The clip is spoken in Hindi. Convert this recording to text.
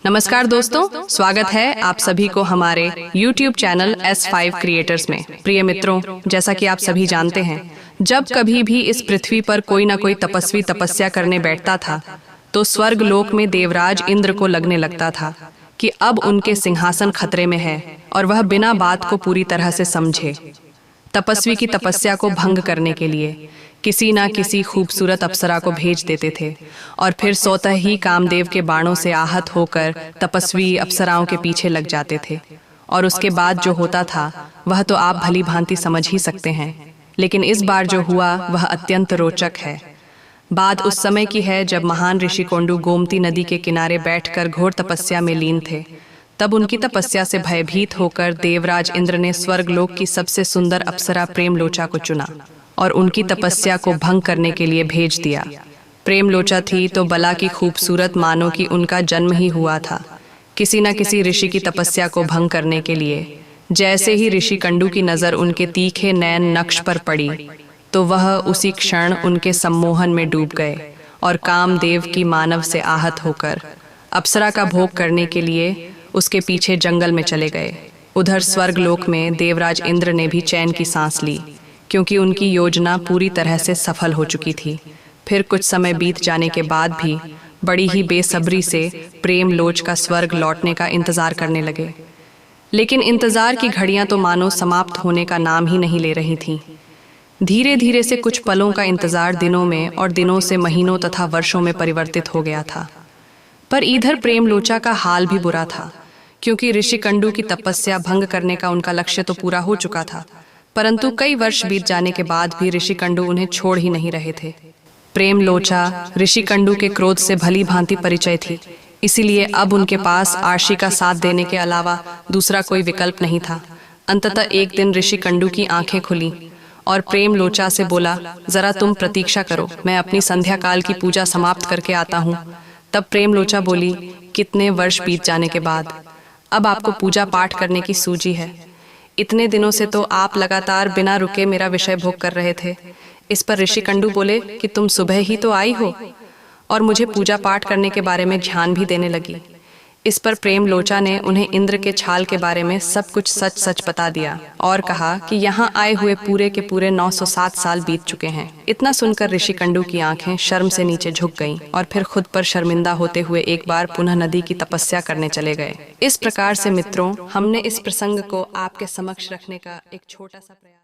नमस्कार दोस्तों, स्वागत है आप सभी को हमारे YouTube चैनल S5 क्रिएटर्स में। प्रिय मित्रों, जैसा कि आप सभी जानते हैं, जब कभी भी इस पृथ्वी पर कोई ना कोई तपस्वी तपस्या करने बैठता था तो स्वर्ग लोक में देवराज इंद्र को लगने लगता था कि अब उनके सिंहासन खतरे में है और वह बिना बात को पूरी तरह से समझे तपस्वी की तपस्या को भंग करने के लिए किसी न किसी खूबसूरत अप्सरा को भेज देते थे और फिर स्वतः ही कामदेव के बाणों से आहत होकर तपस्वी अप्सराओं के पीछे लग जाते थे। और उसके बाद जो होता था वह तो आप भली भांति समझ ही सकते हैं, लेकिन इस बार जो हुआ वह अत्यंत रोचक है। बात उस समय की है जब महान ऋषि कोंडू गोमती नदी के किनारे बैठकर घोर तपस्या में लीन थे। तब उनकी तपस्या से भयभीत होकर देवराज इंद्र ने स्वर्गलोक की सबसे सुंदर अप्सरा प्रेमलोचा को चुना और उनकी तपस्या को भंग करने के लिए भेज दिया। प्रेमलोचा थी तो बला की खूबसूरत, मानो कि उनका जन्म ही हुआ था। किसी न किसी ऋषि की तपस्या को भंग करने के लिए जैसे ही ऋषि कंडू की नज़र उनके तीखे नयन नक्श पर पड़ी तो वह उसी क्षण उनके सम्मोहन में डूब गए और कामदेव की मानव से आहत होकर अप्सरा का भोग करने के लिए उसके पीछे जंगल में चले गए। उधर स्वर्गलोक में देवराज इंद्र ने भी चैन की सांस ली, क्योंकि उनकी योजना पूरी तरह से सफल हो चुकी थी। फिर कुछ समय बीत जाने के बाद भी बड़ी ही बेसब्री से प्रेमलोच का स्वर्ग लौटने का इंतजार करने लगे। लेकिन इंतजार की घड़ियां तो मानो समाप्त होने का नाम ही नहीं ले रही थीं। धीरे धीरे से कुछ पलों का इंतजार दिनों में और दिनों से महीनों तथा वर्षों में परिवर्तित हो गया था। पर इधर प्रेमलोचा का हाल भी बुरा था, क्योंकि ऋषि कंडू की तपस्या भंग करने का उनका लक्ष्य तो पूरा हो चुका था, परंतु कई वर्ष बीत जाने के बाद भी ऋषि कंडू उन्हें छोड़ ही नहीं रहे थे। प्रेमलोचा ऋषि कंडू के क्रोध से भली भांति परिचय थी, इसीलिए अब उनके पास आर्षी का साथ देने के अलावा दूसरा कोई विकल्प नहीं था। अंततः एक दिन ऋषि कंडू की आंखें खुली और प्रेमलोचा से बोला, जरा तुम प्रतीक्षा करो, मैं अपनी संध्या काल की पूजा समाप्त करके आता हूँ। तब प्रेमलोचा बोली, कितने वर्ष बीत जाने के बाद अब आपको पूजा पाठ करने की सूझी है। इतने दिनों से तो आप लगातार बिना रुके मेरा विषय भोग कर रहे थे। इस पर ऋषि कंडू बोले कि तुम सुबह ही तो आई हो और मुझे पूजा पाठ करने के बारे में ध्यान भी देने लगी। इस पर प्रेमलोचा ने उन्हें इंद्र के छाल के बारे में सब कुछ सच सच बता दिया और कहा कि यहाँ आए हुए पूरे के पूरे 907 साल बीत चुके हैं। इतना सुनकर ऋषि कंडू की आंखें शर्म से नीचे झुक गईं और फिर खुद पर शर्मिंदा होते हुए एक बार पुनः नदी की तपस्या करने चले गए। इस प्रकार से मित्रों, हमने इस प्रसंग को आपके समक्ष रखने का एक छोटा सा प्रयास